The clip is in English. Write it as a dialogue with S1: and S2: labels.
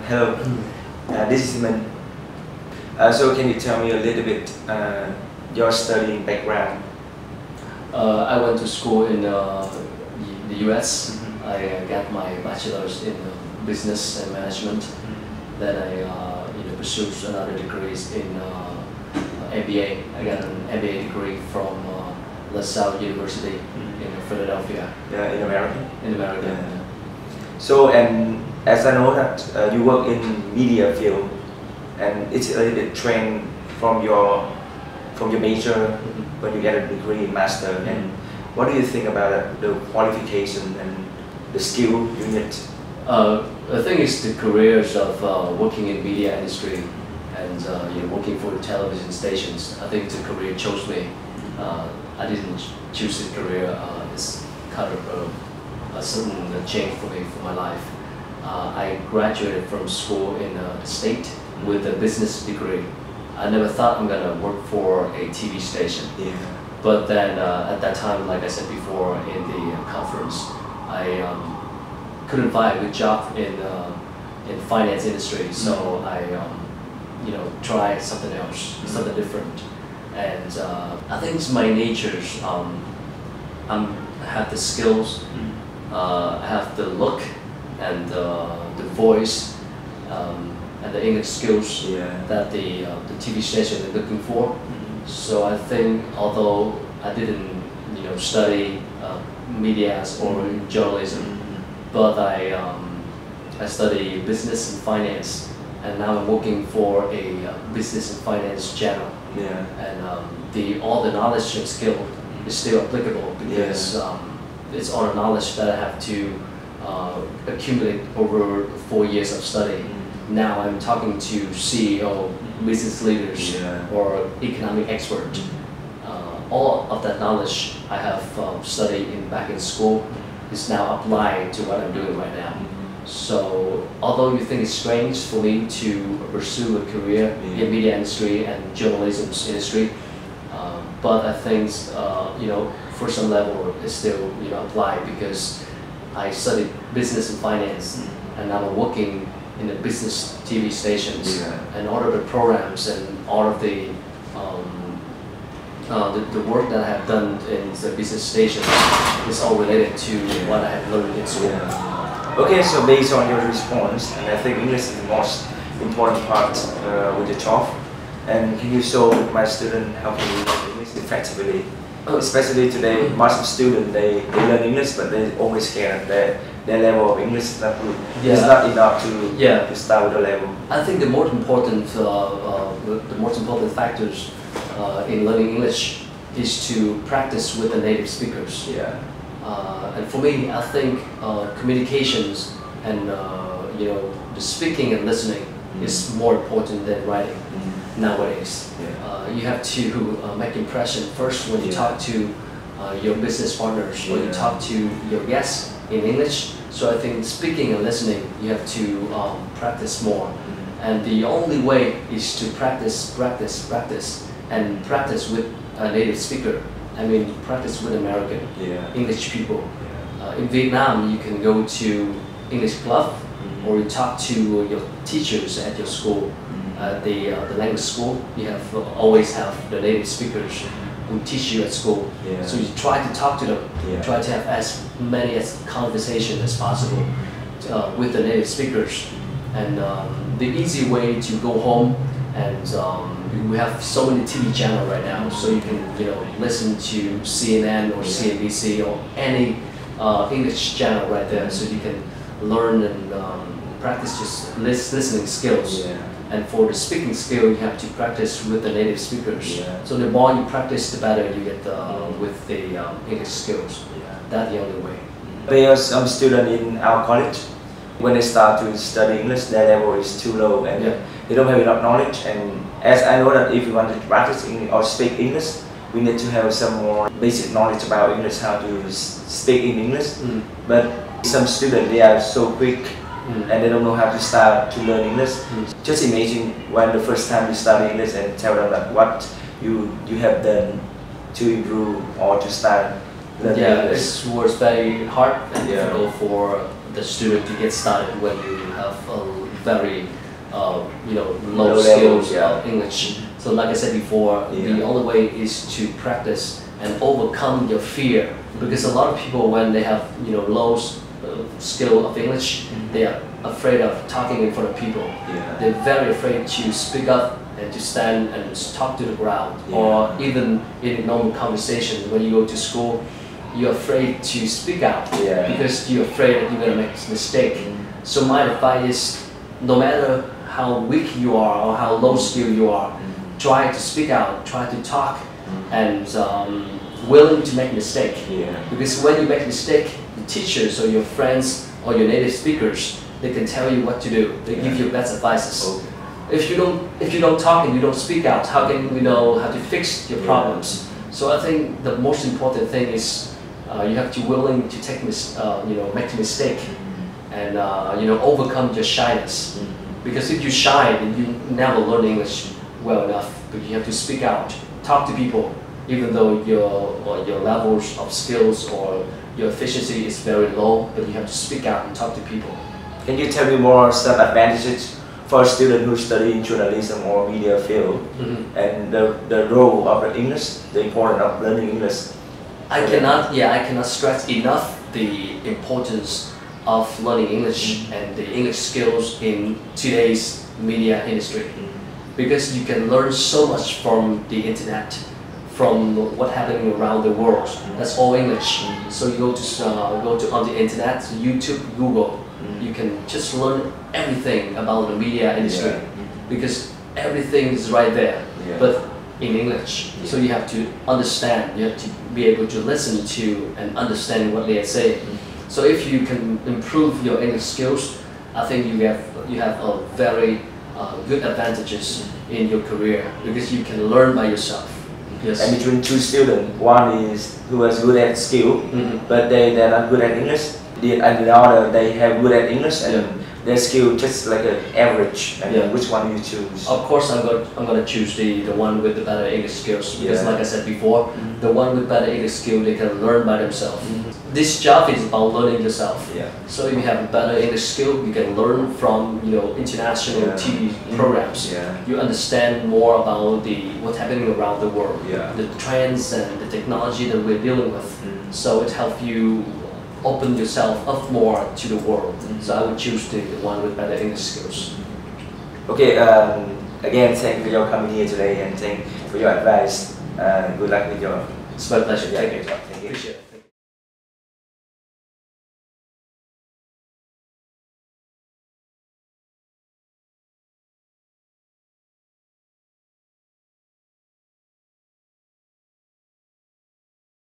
S1: Hello, this is Simon. So can you tell me a little bit your studying background?
S2: I went to school in the US. I got my bachelor's in business and management. Then I pursued another degrees in MBA. I got an MBA degree from LaSalle University in Philadelphia.
S1: Yeah, in America.
S2: In America.
S1: Yeah. So, and as I know that you work in media field, and it's a little bit trend from your major when you get a degree in master. And what do you think about the qualification and the skill you need?
S2: I think it's the careers of working in media industry and working for television stations. I think the career chose me. I didn't choose the career. It's kind of a sudden change for me for my life. I graduated from school in the state with a business degree. I never thought I'm gonna work for a TV station.
S1: Yeah.
S2: But then at that time, like I said before in the conference, I couldn't find a good job in finance industry, so I tried something else, something different. And I think it's my nature. I have the skills, I have the look and the voice and the English skills that the TV station is looking for. So I think although I didn't study media or journalism, but I study business and finance, and now I'm working for a business and finance channel.
S1: Yeah.
S2: And all the knowledge and skill is still applicable because it's all the knowledge that I have to accumulate over 4 years of study. Now I'm talking to CEO, business leaders, or economic expert. All of that knowledge I have studied back in school is now applied to what I'm doing right now. So although you think it's strange for me to pursue a career in media industry and journalism industry, but I think for some level it's still applied because I studied business and finance, and now I'm working in the business TV stations, and all of the programs and all of the work that I have done in the business station is all related to what I have learned in school.
S1: Okay, so based on your response, and I think English is the most important part with the job. And can you show my student how to learn English effectively? Especially today, most of students they learn English, but they always scared that their level of English is not good. It's not enough to start with the level.
S2: I think the most important factors in learning English is to practice with the native speakers. And for me, I think communications and the speaking and listening is more important than writing nowadays. You have to make impression first when you talk to your business partners or you talk to your guests in English. So I think speaking and listening, you have to practice more. And the only way is to practice and practice with a native speaker. I mean, practice with American English people. In Vietnam, you can go to English club, or you talk to your teachers at your school, the language school. You always have the native speakers who teach you at school. So you try to talk to them, try to have as many conversations as possible with the native speakers. And the easy way to go home, and we have so many TV channels right now, so you can listen to CNN or CNBC or any English channel right there, so you can learn and practice just listening skills. And for the speaking skill, you have to practice with the native speakers. So the more you practice, the better you get with the English skills. That's the only way.
S1: There are some students in our college, when they start to study English, their level is too low and they don't have enough knowledge. And as I know that if we want to practice English or speak English, we need to have some more basic knowledge about English, how to speak in English. But some students, they are so quick and they don't know how to start to learn English. Just imagine when the first time you study English and tell them that what you have done to improve or to start learning English.
S2: It was very hard and difficult for the student to get started when you have very low
S1: Low
S2: skills
S1: level,
S2: of English. So like I said before, the only way is to practice and overcome your fear, because a lot of people, when they have low skill of English, they are afraid of talking in front of people. They're very afraid to speak up and to stand and talk to the crowd, or even in a normal conversation when you go to school, you're afraid to speak out because you're afraid that you're going to make a mistake. So my advice is, no matter how weak you are or how low skill you are, try to speak out, try to talk, and willing to make mistake. Because when you make mistake, the teachers or your friends or your native speakers, they can tell you what to do. They give you best advices. If you don't talk and you don't speak out, how can you know how to fix your problems? So I think the most important thing is you have to willing to take make a mistake and overcome your shyness. Because if you're shy, then you never learn English well enough. But you have to speak out, talk to people, even though your levels of skills or your efficiency is very low. But you have to speak out and talk to people.
S1: Can you tell me more some advantages for a student who study in journalism or media field, and the role of the English, the importance of learning English?
S2: I cannot stress enough the importance of learning English and the English skills in today's media industry, because you can learn so much from the internet, from what's happening around the world. That's all English. So you go to on the internet, YouTube, Google. You can just learn everything about the media industry, because everything is right there, but in English. So you have to understand, you have to be able to listen to and understand what they are saying. So if you can improve your English skills, I think you have a very good advantages in your career, because you can learn by yourself.
S1: And between two students, one is who is good at skill, but they're not good at English, and the other they have good at English and their skill just like an average. And which one do you choose?
S2: Of course, I'm gonna choose the one with the better English skills, because like I said before, the one with better English skill, they can learn by themselves. This job is about learning yourself. So if you have a better English skill, you can learn from international TV programs. You understand more about what's happening around the world, the trends and the technology that we're dealing with. So it helps you open yourself up more to the world. So I would choose the one with better English skills.
S1: Okay, again, thank you for your coming here today, and thank you for your advice. Good luck with your...
S2: It's my pleasure.
S1: Thank you.
S2: Appreciate it.